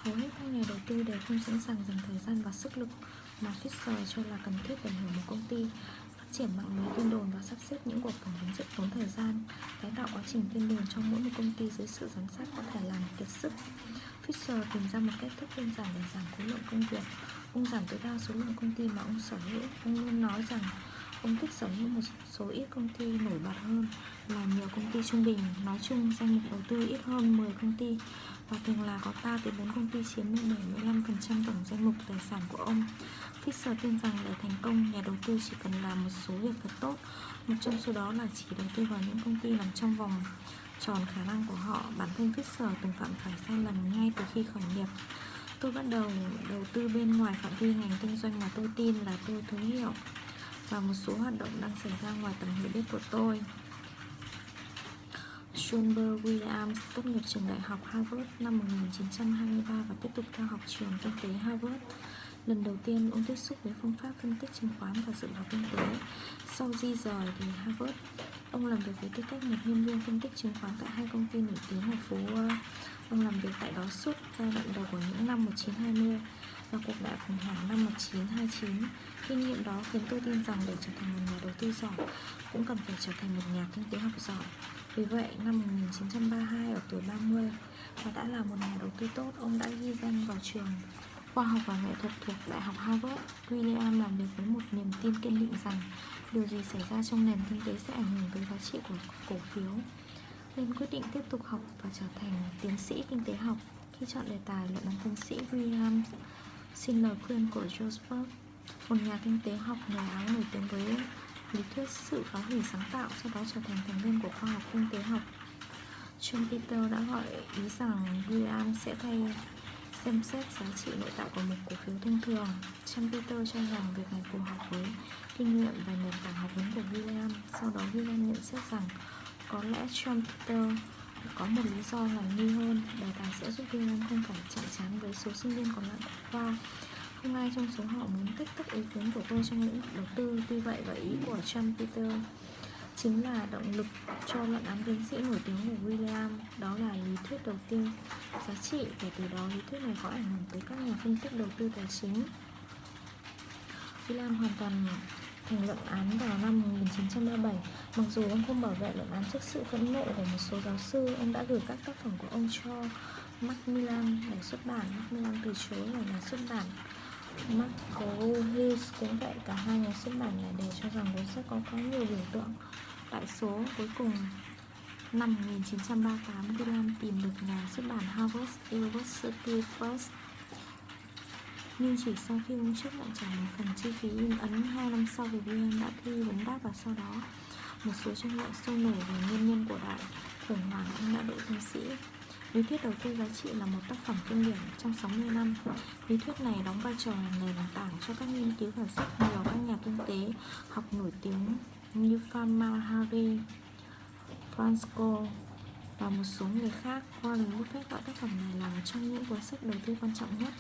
Hầu hết các nhà đầu tư đều không sẵn sàng dành thời gian và sức lực mà Fisher cho là cần thiết để hiểu một công ty, phát triển mạng lưới tin đồn và sắp xếp những cuộc phỏng vấn rất tốn thời gian. Tái tạo quá trình tin đồn trong mỗi một công ty dưới sự giám sát có thể làm kiệt sức. Fisher tìm ra một cách thức đơn giản để giảm khối lượng công việc. Ông giảm tối đa số lượng công ty mà ông sở hữu. Ông luôn nói rằng ông thích sở hữu một số ít công ty nổi bật hơn là nhiều công ty trung bình. Nói chung, danh mục đầu tư ít hơn 10 công ty và thường là có 3 đến 4 công ty chiếm đến 75% tổng danh mục tài sản của ông. Fisher tin rằng để thành công, nhà đầu tư chỉ cần làm một số việc thật tốt. Một trong số đó là chỉ đầu tư vào những công ty nằm trong vòng tròn khả năng của họ. Bản thân Fisher từng phạm phải sai lầm ngay từ khi khởi nghiệp. Tôi bắt đầu đầu tư bên ngoài phạm vi ngành kinh doanh mà tôi tin là tôi thấu hiểu, và một số hoạt động đang xảy ra ngoài tầm hiểu biết của tôi. Schonberg Williams tốt nghiệp trường đại học Harvard năm 1923 và tiếp tục theo học trường kinh tế Harvard. Lần đầu tiên, ông tiếp xúc với phương pháp phân tích chứng khoán và dự báo kinh tế. Sau di rời từ Harvard, ông làm việc với tư cách một nhân viên phân tích chứng khoán tại hai công ty nổi tiếng ở phố Wall. Ông làm việc tại đó suốt giai đoạn đầu của những năm 1920 và cuộc đại khủng hoảng năm 1929. Kinh nghiệm đó khiến tôi tin rằng để trở thành một nhà đầu tư giỏi, cũng cần phải trở thành một nhà kinh tế học giỏi. Vì vậy, năm 1932, ở tuổi 30 và đã là một nhà đầu tư tốt, ông đã ghi danh vào trường khoa học và nghệ thuật thuộc Đại học Harvard. William làm việc với một niềm tin kiên định rằng điều gì xảy ra trong nền kinh tế sẽ ảnh hưởng tới giá trị của cổ phiếu, nên quyết định tiếp tục học và trở thành tiến sĩ kinh tế học. Khi chọn đề tài luận án tiến sĩ, William xin lời khuyên của Joseph, một nhà kinh tế học người Áo nổi tiếng với lý thuyết sự phá hủy sáng tạo, sau đó trở thành thành viên của khoa học kinh tế học. John Peter đã gọi ý rằng William sẽ thay xem xét giá trị nội tại của một cổ phiếu thông thường. John Peter cho rằng việc này phù hợp với kinh nghiệm và nền tảng học vấn của William. Sau đó William nhận xét rằng có lẽ John Peter có một lý do hoài nghi hơn. Đề tài sẽ giúp William không phải chạm trán với số sinh viên còn lại của khoa. Không ai trong số họ muốn tách tất ý kiến của tôi trong lĩnh vực đầu tư. Tuy vậy, và ý của John Peter chính là động lực cho luận án tiến sĩ nổi tiếng của William, đó là lý thuyết đầu tư giá trị. Kể từ đó, lý thuyết này có ảnh hưởng tới các nhà phân tích đầu tư tài chính. William hoàn toàn thành luận án vào năm 1937. Mặc dù ông không bảo vệ luận án trước sự phẫn nộ của một số giáo sư, ông đã gửi các tác phẩm của ông cho Macmillan để xuất bản. Macmillan từ chối, và nhà xuất bản McGraw-Hill cũng vậy. Cả hai nhà xuất bản này đều cho rằng cuốn sách có quá nhiều biểu tượng đại số. Cuối cùng, năm 1938, William tìm được nhà xuất bản Harvard University Press, nhưng chỉ sau khi ông trước lại trả một phần chi phí in ấn. 2 năm sau thì William đã thi vấn đáp, và sau đó một số tranh luận sôi nổi về nguyên nhân của đại khủng hoảng, ông đã đỗ tiến sĩ. Lý thuyết đầu tư giá trị là một tác phẩm kinh điển trong 60 năm. Lý thuyết này đóng vai trò là nền tảng cho các nghiên cứu và rất nhiều các nhà kinh tế học nổi tiếng như Farmer Harry, Franco và một số người khác. Warren Buffett gọi tác phẩm này là một trong những cuốn sách đầu tư quan trọng nhất.